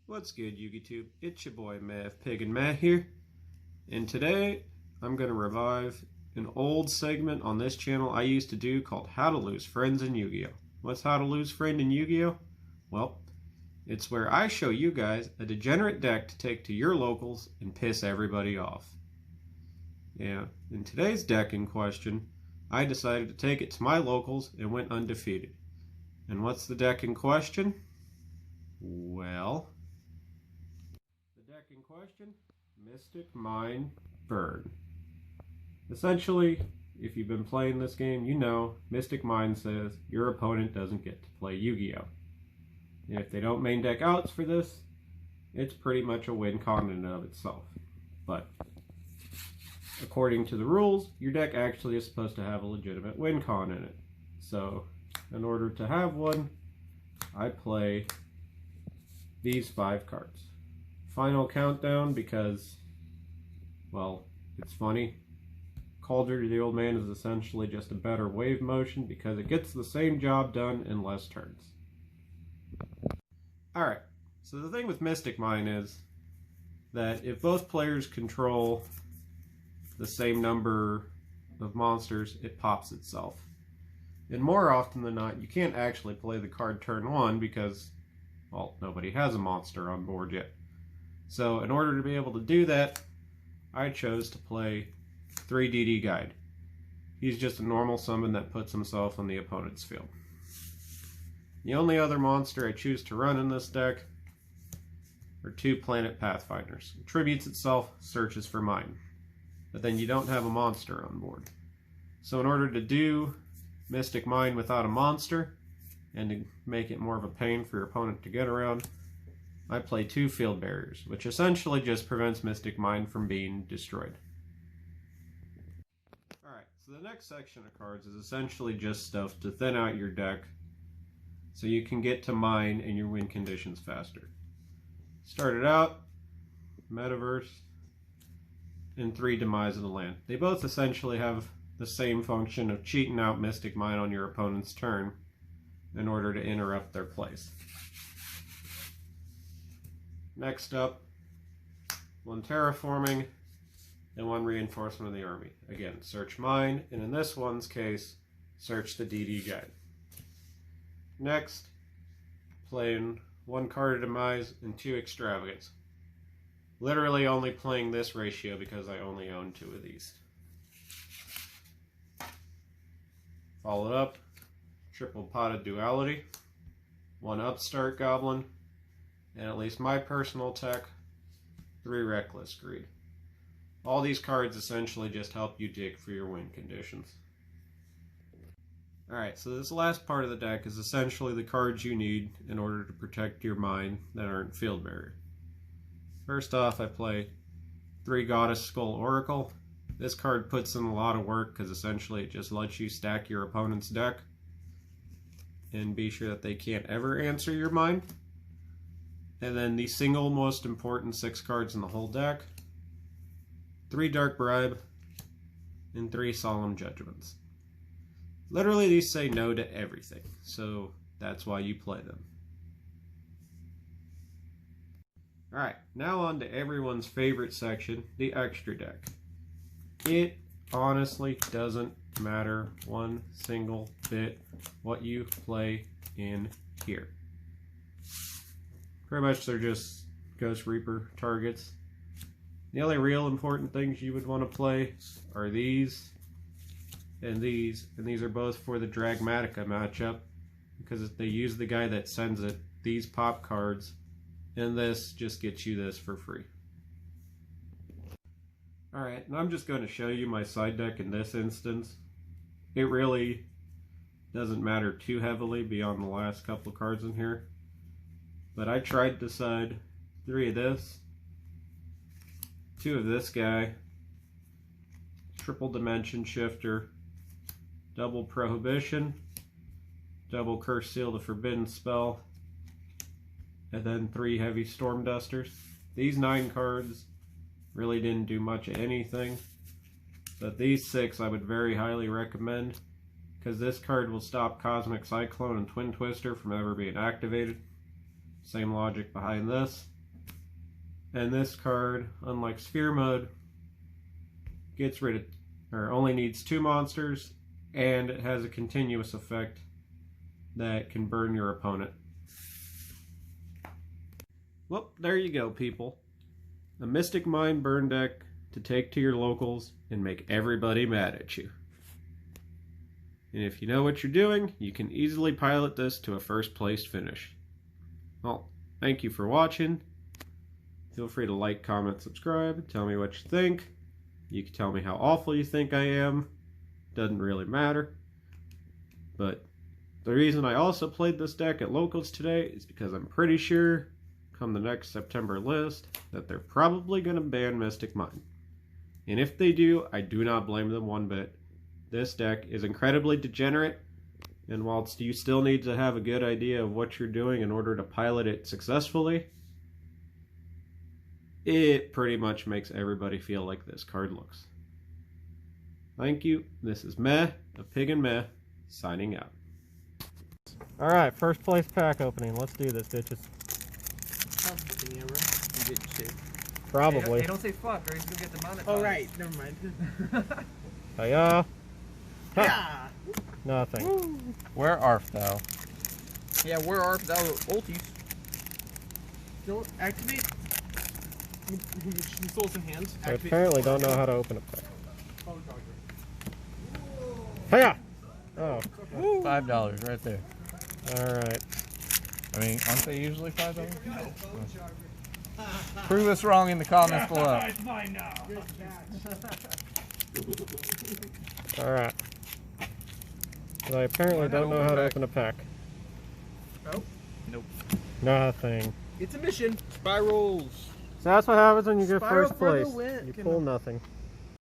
What's good, YouTube? It's your boy Mav Pig and Matt here, and today I'm going to revive an old segment on this channel I used to do called How to Lose Friends in Yu-Gi-Oh! What's How to Lose Friend in Yu-Gi-Oh? Well, it's where I show you guys a degenerate deck to take to your locals and piss everybody off. Yeah, in today's deck in question, I decided to take it to my locals and went undefeated. And what's the deck in question? Well, the deck in question, Mystic Mine Burn. Essentially, if you've been playing this game, you know Mystic Mine says your opponent doesn't get to play Yu-Gi-Oh! And if they don't main deck outs for this, it's pretty much a win con in and of itself. But according to the rules, your deck actually is supposed to have a legitimate win con in it. So, in order to have one, I play these 5 cards. Final Countdown because, well, it's funny. Calder to the Old Man is essentially just a better wave motion because it gets the same job done in less turns. Alright, so the thing with Mystic Mine is that if both players control the same number of monsters, it pops itself. And more often than not, you can't actually play the card turn 1 because, well, nobody has a monster on board yet. So in order to be able to do that, I chose to play 3DD Guide. He's just a normal summon that puts himself on the opponent's field. The only other monster I choose to run in this deck are 2 Planet Pathfinders. It tributes itself, searches for mine. But then you don't have a monster on board. So in order to do Mystic Mine without a monster, and to make it more of a pain for your opponent to get around, I play 2 Field Barriers, which essentially just prevents Mystic Mine from being destroyed. Alright, so the next section of cards is essentially just stuff to thin out your deck so you can get to mine and your win conditions faster. Started out, Metaverse, and 3 Demise of the Land. They both essentially have the same function of cheating out Mystic Mine on your opponent's turn in order to interrupt their plays. Next up, 1 Terraforming and 1 Reinforcement of the Army. Again, search mine, and in this one's case, search the DD Guide. Next, playing 1 card of Demise and 2 Extravagance. Literally only playing this ratio because I only own 2 of these. Followed up, triple Pot of Duality, 1 Upstart Goblin, and at least my personal tech, 3 Reckless Greed. All these cards essentially just help you dig for your win conditions. Alright, so this last part of the deck is essentially the cards you need in order to protect your mine that aren't Field Barrier. First off, I play 3 Goddess Skull Oracle. This card puts in a lot of work because essentially it just lets you stack your opponent's deck and be sure that they can't ever answer your mine. And then the single most important 6 cards in the whole deck, 3 Dark Bribe and 3 Solemn Judgments. Literally these say no to everything, so that's why you play them. Alright, now on to everyone's favorite section, the extra deck. It honestly doesn't matter one single bit what you play in here. Pretty much they're just Ghost Reaper targets. The only real important things you would want to play are these and these are both for the Dragmatica matchup because if they use the guy that sends it, these pop cards, and this just gets you this for free. Alright, and I'm just going to show you my side deck in this instance. It really doesn't matter too heavily beyond the last couple of cards in here. But I tried to side 3 of this, 2 of this guy, triple Dimension Shifter, double Prohibition, double Curse Seal the Forbidden Spell, and then 3 heavy Storm Dusters. These 9 cards really didn't do much of anything, but these 6 I would very highly recommend because this card will stop Cosmic Cyclone and Twin Twister from ever being activated. Same logic behind this. And this card, unlike Sphere Mode, gets rid of, or only needs 2 monsters, and it has a continuous effect that can burn your opponent. Well, there you go, people. A Mystic Mine burn deck to take to your locals and make everybody mad at you. And if you know what you're doing, you can easily pilot this to a first place finish. Well, thank you for watching. Feel free to like, comment, subscribe, tell me what you think. You can tell me how awful you think I am. Doesn't really matter. But the reason I also played this deck at locals today is because I'm pretty sure, come the next September list, that they're probably going to ban Mystic Mine. And if they do, I do not blame them one bit. This deck is incredibly degenerate, and whilst you still need to have a good idea of what you're doing in order to pilot it successfully, it pretty much makes everybody feel like this card looks. Thank you. This is Meh, a Pig and Meh, signing out. Alright, first place pack opening. Let's do this, bitches. Probably. Hey, don't say fuck, or he's gonna get the money. Oh, right. Never mind. Hiya. Yeah. Nothing. Woo. Where art thou? Yeah, where art thou, ulties? Don't activate. Souls in hand. I apparently don't know how to open a pack. Oh, Hiya! Oh. $5 right there. Alright. I mean, aren't they usually $5? Prove us wrong in the comments below. It's mine now. Alright. But I apparently don't know how to open a pack. Oh? Nope. Nothing. It's a mission. Spirals. So that's what happens when you get Spiral first for the place. win. You pull nothing.